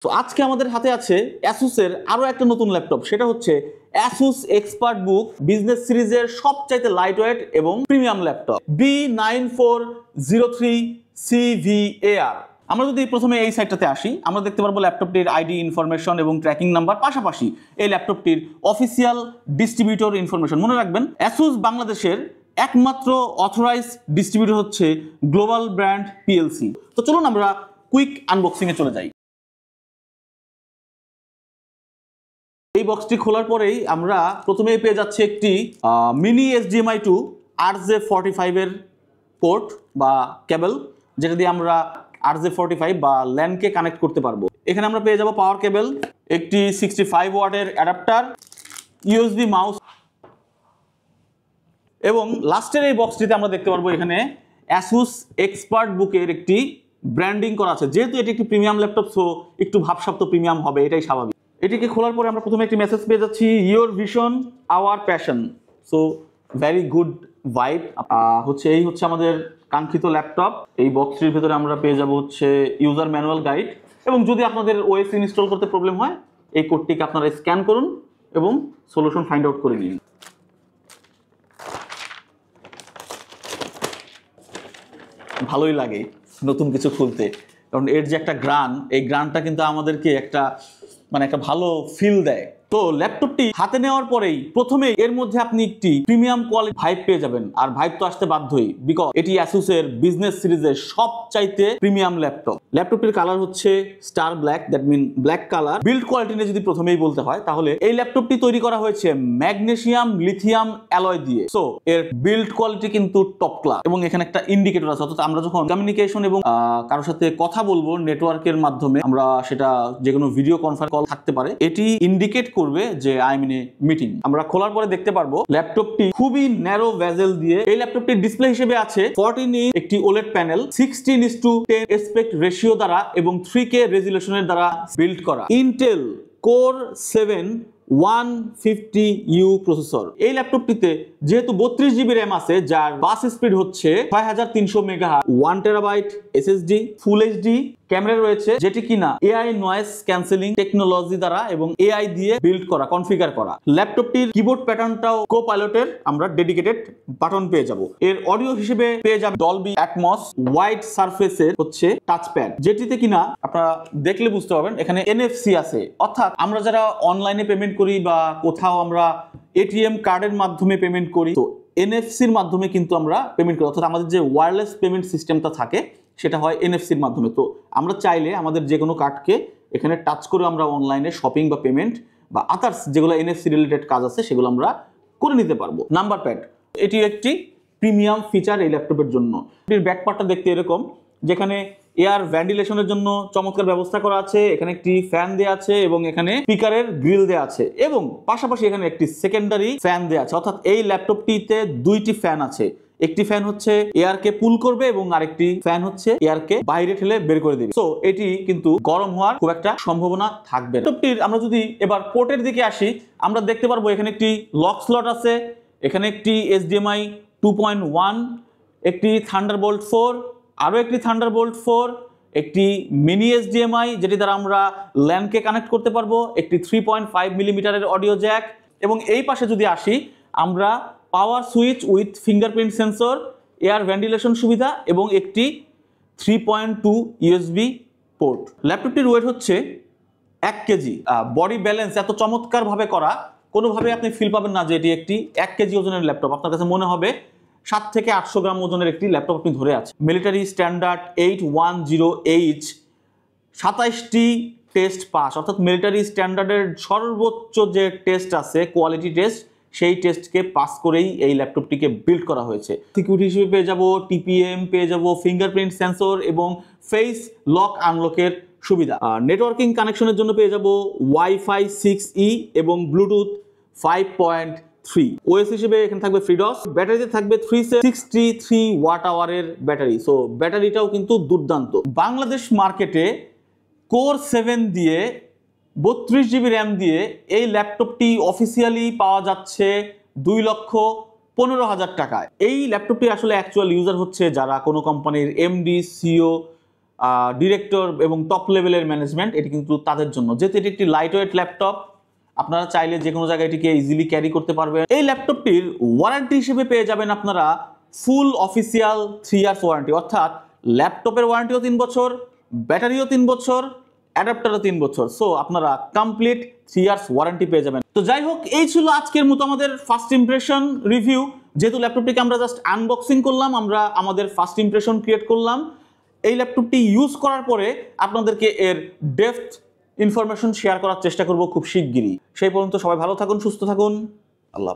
তো আজকে আমাদের হাতে আছে অ্যাসুসের আরো একটা নতুন ল্যাপটপ, সেটা হচ্ছে অ্যাসুস এক্সপার্টবুক বিজনেস সিরিজের সবচাইতে লাইটওয়েট এবং প্রিমিয়াম ল্যাপটপ B9403CVAR। আমরা যদি প্রথমে এই সাইটটাতে আসি, আমরা দেখতে পারবো ল্যাপটপটির আইডি ইনফরমেশন এবং ট্র্যাকিং নাম্বার, পাশাপাশি এই ল্যাপটপটির অফিসিয়াল ডিস্ট্রিবিউটর ইনফরমেশন। মনে রাখবেন, অ্যাসুস বাংলাদেশের একমাত্র অথরাইজ ডিস্ট্রিবিউটর হচ্ছে গ্লোবাল ব্র্যান্ড PLC। তো চলুন আমরা কুইক আনবক্সিং এ চলে যাই। এই বক্সটি খোলার পরেই আমরা প্রথমেই পেয়ে যাচ্ছি একটি মিনি HDMI টু RJ45 এর পোর্ট বা কেবল, যেটা দিয়ে আমরা RJ45 বা ল্যানকে কানেক্ট করতে পারবো। এখানে আমরা পেয়ে যাব পাওয়ার কেবল, একটি 65 ওয়াটের অ্যাডাপ্টার, USB মাউস এবং লাস্টের এই বক্সটিতে আমরা দেখতে পারবো এখানে অ্যাসুস এক্সপার্ট বুকের একটি ব্র্যান্ডিং করা আছে। যেহেতু এটি একটি প্রিমিয়াম ল্যাপটপ, সো একটু ভাবসাব তো প্রিমিয়াম হবে, এটাই স্বাভাবিক। এটিকে খোলার পরে আমরা প্রথমে একটি মেসেজ পেয়ে যাচ্ছি, your vision our passion. So very good vibe. এই হচ্ছে আমাদের কাঙ্ক্ষিত ল্যাপটপ। এই বক্সটির ভেতরে আমরা পেয়ে যাব হচ্ছে ইউজার ম্যানুয়াল গাইড, এবং যদি আপনাদের OS ইনস্টল করতে প্রবলেম হয়, এই কোডটিকে আপনারা স্ক্যান করুন এবং সলিউশন ফাইন্ড আউট করে নিন। ভালোই লাগে নতুন কিছু খুলতে, কারণ এর যে একটা গ্রান, এই গ্রানটা কিন্তু আমাদেরকে একটা ভালো ফিল দেয়। তো ল্যাপটপটি হাতে নেওয়ার পরেই প্রথমেই এর মধ্যে আপনি একটি প্রিমিয়াম কোয়ালিটি ভাইব পেয়ে যাবেন, আর ভাইব তো আসতে বাধ্যই, বিকজ এটি অ্যাসুসের বিজনেস সিরিজের সবচাইতে প্রিমিয়াম ল্যাপটপ। ল্যাপটপটির কালার হচ্ছে star black, that mean black colour. Build quality নিয়ে যদি প্রথমেই বলতে হয়, তাহলে এই ল্যাপটপটি তৈরি করা হয়েছে ম্যাগনেসিয়াম লিথিয়াম অ্যালয় দিয়ে। সো এর বিল্ড কোয়ালিটি কিন্তু টপ ক্লাস, এবং এখানে একটা ইন্ডিকেটর আছে, অর্থাৎ আমরা যখন কমিউনিকেশন এবং কারোর সাথে কথা বলবো নেটওয়ার্কের মাধ্যমে, আমরা সেটা যে কোনো ভিডিও কনফারেন্স কল থাকতে পারে, এটি ইন্ডিকেট করবে যে I am in a meeting. আমরা খোলার পরে দেখতে পারবো ল্যাপটপটি খুবই ন্যারো ভেজেল দিয়ে। এই ল্যাপটপটির ডিসপ্লে হিসেবে আছে 14 ইঞ্চ একটি OLED প্যানেল, 16:10 এসপেক্ট রেশিও দ্বারা এবং 3K রেজুলেশনের দ্বারা বিল্ড করা ইন্টেল কোর 7 150U প্রসেসর। এই ল্যাপটপটিতে যেহেতু 32GB র্যাম আছে, যার বাস স্পিড হচ্ছে 6300 মেগাহার্টজ, 1TB SSD, ফুল HD ক্যামেরা রয়েছে, যেটি কিনা AI নয়েজ ক্যান্সেলিং টেকনোলজি দ্বারা এবং AI দিয়ে বিল্ড করা, কনফিগার করা। ল্যাপটপটির কিবোর্ড প্যাটার্নটাও কো-পাইলটের আমরা ডেডিকেটেড বাটন পেয়ে যাব। এর অডিও হিসেবে পেয়ে যাবে ডলবি অ্যাটমস ওয়াইড সারফেসের হচ্ছে টাচপ্যাড, যেটিতে কিনা আপনারা দেখলে বুঝতে পারবেন এখানে NFC আছে। অর্থাৎ আমরা যারা অনলাইনে পেমেন্ট করি বা কোথাও আমরা ATM কার্ডের মাধ্যমে পেমেন্ট করি, তো NFC-র মাধ্যমে কিন্তু আমরা পেমেন্ট করি, অর্থাৎ আমাদের যে ওয়্যারলেস পেমেন্ট সিস্টেমটা থাকে সেটা হয় NFC-র মাধ্যমে। তো আমরা চাইলে আমাদের যে কোনো কার্ডকে এখানে টাচ করে আমরা অনলাইনে শপিং বা পেমেন্ট বা আদার্স যেগুলো NFC রিলেটেড কাজ আছে সেগুলো আমরা করে নিতে পারবো। নাম্বার প্যাড, এটি একটি প্রিমিয়াম ফিচার এই ল্যাপটপের জন্য। এটির ব্যাকপার্টটা দেখতে এরকম, যেখানে এয়ার ভেন্টিলেশনের জন্য চমৎকার ব্যবস্থা করা আছে, এখানে একটি ফ্যান দেওয়া আছে এবং এখানে স্পিকারের গ্রিল দেওয়া আছে, এবং পাশাপাশি এখানে একটি সেকেন্ডারি ফ্যান দেওয়া আছে। অর্থাৎ এই ল্যাপটপটিতে দুইটি ফ্যান আছে, একটি ফ্যান হচ্ছে এয়ারকে পুল করবে এবং আরেকটি ফ্যান হচ্ছে এয়ারকে বাইরে ঠেলে বের করে দেবে। সো এটি কিন্তু গরম হওয়ার খুব একটা সম্ভাবনা থাকবে না। ল্যাপটপটির আমরা যদি এবার পোর্টের দিকে আসি, আমরা দেখতে পারবো এখানে একটি লক স্লট আছে, এখানে একটি HDMI 2.1, একটি থান্ডারবোল্ট 4, আরও একটি থান্ডারবোল্ট 4, একটি মিনি HDMI যেটি দ্বারা আমরা ল্যানকে কানেক্ট করতে পারবো, একটি 3.5 মিলিমিটারের অডিও জ্যাক, এবং এই পাশে যদি আসি আমরা পাওয়ার switch with fingerprint sensor, air ventilation সুবিধা এবং একটি 3.2 USB পোর্ট। ল্যাপটপটির ওয়েট হচ্ছে 1 কেজি। বডি ব্যালেন্স এত চমৎকারভাবে করা, কোনোভাবে আপনি ফিল পাবেন না যে এটি একটি 1 কেজি ওজনের ল্যাপটপ। আপনার কাছে মনে হবে 7 থেকে 800 গ্রাম ওজনের একটি ল্যাপটপ আপনি ধরে আছেন। মিলিটারি স্ট্যান্ডার্ড 810H 27টি টেস্ট পাস, অর্থাৎ মিলিটারি স্ট্যান্ডার্ডের সর্বোচ্চ যে টেস্ট আছে কোয়ালিটি টেস্ট, সেই টেস্টকে পাস করেই এই ল্যাপটপটিকে বিল্ড করা হয়েছে। সিকিউরিটি হিসেবে পেয়ে যাব TPM, পেয়ে যাব ফিঙ্গারপ্রিন্ট সেন্সর এবং ফেস লক আনলকের সুবিধা। নেটওয়ার্কিং কানেকশনের জন্য পেয়ে যাব Wi-Fi 6E এবং ব্লুটুথ 5.3। OS হিসেবে এখানে থাকবে FreeDOS। ব্যাটারিতে থাকবে 363 ওয়াট আওয়ারের ব্যাটারি। সো ব্যাটারিটাও কিন্তু দুর্দান্ত। বাংলাদেশ মার্কেটে কোর 7 দিয়ে 32GB র্যাম দিয়ে এই ল্যাপটপটি অফিসিয়ালি পাওয়া যাচ্ছে 2,15,000 টাকায়। এই ল্যাপটপটি আসলে অ্যাকচুয়াল ইউজার হচ্ছে যারা কোনো কোম্পানির MD CEO ডিরেক্টর এবং টপ লেভেলের ম্যানেজমেন্ট, এটি কিন্তু তাদের জন্য, যেহেতু এটি একটি লাইট ওয়েট ল্যাপটপ, আপনারা চাইলে যে কোনো জায়গায় এটিকে ইজিলি ক্যারি করতে পারবেন। এই ল্যাপটপটির ওয়ারেন্টি হিসেবে পেয়ে যাবেন আপনারা ফুল অফিসিয়াল 3 ইয়ার্স ওয়ারেন্টি, অর্থাৎ ল্যাপটপের ওয়ারেন্টিও 3 বছর, ব্যাটারিও 3 বছর, অ্যাডাপ্টারও 3 বছর। সো আপনারা কমপ্লিট 3 ইয়ার্স ওয়ারেন্টি পেয়ে যাবেন। তো যাই হোক, এই ছিল আজকের মতো আমাদের ফার্স্ট ইমপ্রেশন রিভিউ। যেহেতু ল্যাপটপটিকে আমরা জাস্ট আনবক্সিং করলাম, আমরা আমাদের ফার্স্ট ইমপ্রেশন ক্রিয়েট করলাম। এই ল্যাপটপটি ইউজ করার পরে আপনাদেরকে এর ডেপথ ইনফরমেশন শেয়ার করার চেষ্টা করব খুব শিগগিরই। সেই পর্যন্ত সবাই ভালো থাকুন, সুস্থ থাকুন, আল্লাহ।